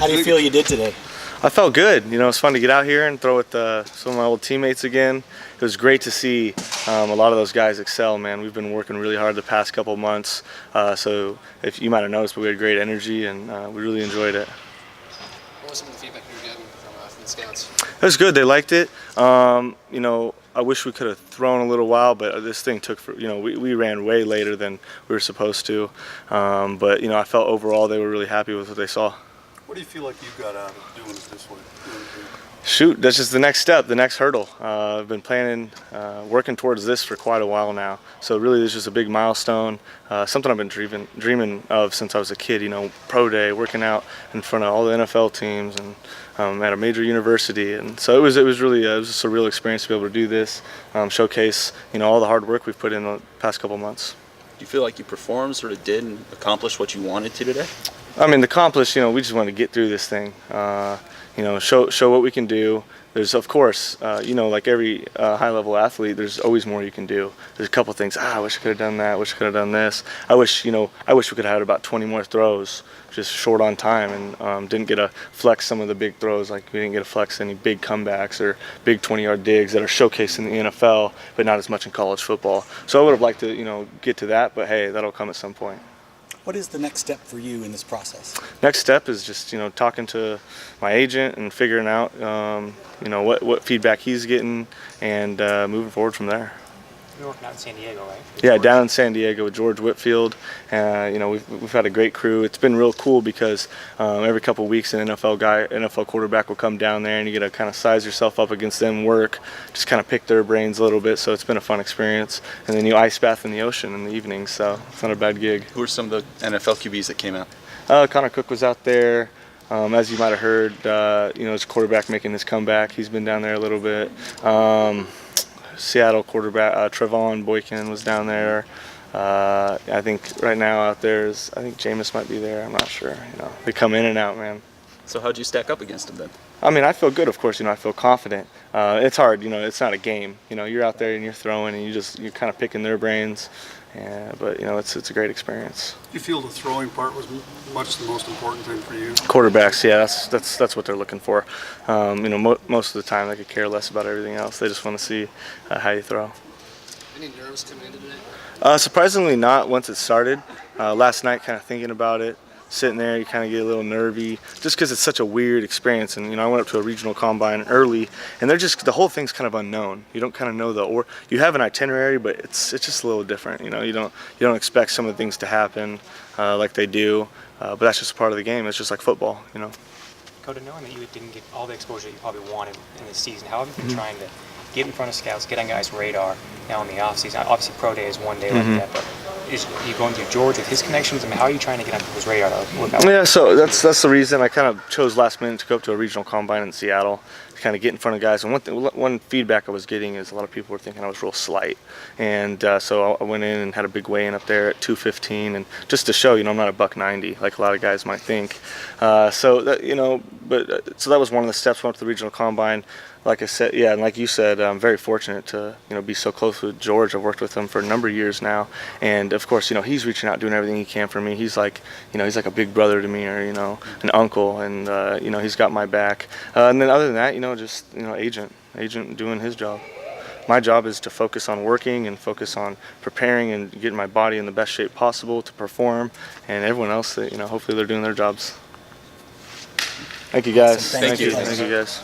How do you feel you did today? I felt good. You know, it's fun to get out here and throw with some of my old teammates again. It was great to see a lot of those guys excel, man. We've been working really hard the past couple months. So if you might have noticed, but we had great energy and we really enjoyed it. What was some of the feedback you were getting from the scouts? It was good. They liked it. You know, I wish we could have thrown a little while, but this thing took, we ran way later than we were supposed to. But, you know, I felt overall they were really happy with what they saw. What do you feel like you got out of doing it this way? Shoot, that's just the next step, the next hurdle. I've been planning, working towards this for quite a while now. So really, this is a big milestone, something I've been dreaming of since I was a kid. You know, pro day, working out in front of all the NFL teams, and at a major university. And so it was really it was just a real experience to be able to do this, showcase all the hard work we've put in the past couple months. Do you feel like you performed, sort of did, and accomplished what you wanted to today? I mean, accomplished. We just want to get through this thing. Show what we can do. There's, of course, like every high-level athlete, there's always more you can do. There's a couple things. I wish I could have done that. I wish I could have done this. I wish we could have had about 20 more throws, just short on time, and didn't get to flex some of the big throws. Like we didn't get to flex any big comebacks or big 20-yard digs that are showcased in the NFL, but not as much in college football. So I would have liked to, get to that, but hey, that'll come at some point. What is the next step for you in this process? Next step is just talking to my agent and figuring out what feedback he's getting and moving forward from there. You're working out in San Diego, right? Yeah, down in San Diego with George Whitfield. We've had a great crew. It's been real cool because every couple of weeks an NFL quarterback will come down there and you get to kind of size yourself up against them, work, just kind of pick their brains a little bit. So it's been a fun experience. And then you ice bath in the ocean in the evenings, so it's not a bad gig. Who are some of the NFL QBs that came out? Connor Cook was out there. As you might have heard, his quarterback making his comeback. He's been down there a little bit. Seattle quarterback Trevon Boykin was down there. I think right now out there I think Jameis might be there. I'm not sure. They come in and out, man. So how'd you stack up against them then? I mean, I feel good, of course. I feel confident. It's hard. It's not a game. You're out there and you're throwing and you're kind of picking their brains. Yeah, but it's a great experience. Do you feel the throwing part was much the most important thing for you? Quarterbacks, yeah, that's what they're looking for. Most of the time they could care less about everything else. They just want to see how you throw. Any nerves coming into today? Surprisingly not once it started. Last night, kind of thinking about it. Sitting there, you kind of get a little nervy just because it's such a weird experience. And I went up to a regional combine early, and the whole thing's kind of unknown. You don't kind of know you have an itinerary, but it's just a little different. You don't expect some of the things to happen like they do, but that's just a part of the game. It's just like football. Dakota, knowing that you didn't get all the exposure you probably wanted in this season, how have you been trying to get in front of scouts, get on guys' radar now in the offseason? Obviously, pro day is one day like that, but you going through George with his connections? I mean, how are you trying to get on people's radar to work out? Yeah, so that's the reason I kind of chose last minute to go up to a regional combine in Seattle, to kind of get in front of guys. And one feedback I was getting is a lot of people were thinking I was real slight, and so I went in and had a big weigh-in up there at 215, and just to show, I'm not a $190 like a lot of guys might think. So that that was one of the steps. Went up to the regional combine. Like I said, yeah, and like you said, I'm very fortunate to be so close with George. I've worked with him for a number of years now, and of course, he's reaching out, doing everything he can for me. He's like, he's like a big brother to me, or an uncle, and he's got my back. And then other than that, just agent doing his job. My job is to focus on working and focus on preparing and getting my body in the best shape possible to perform, and everyone else that hopefully they're doing their jobs. Thank you guys. Thank you. Thank you guys.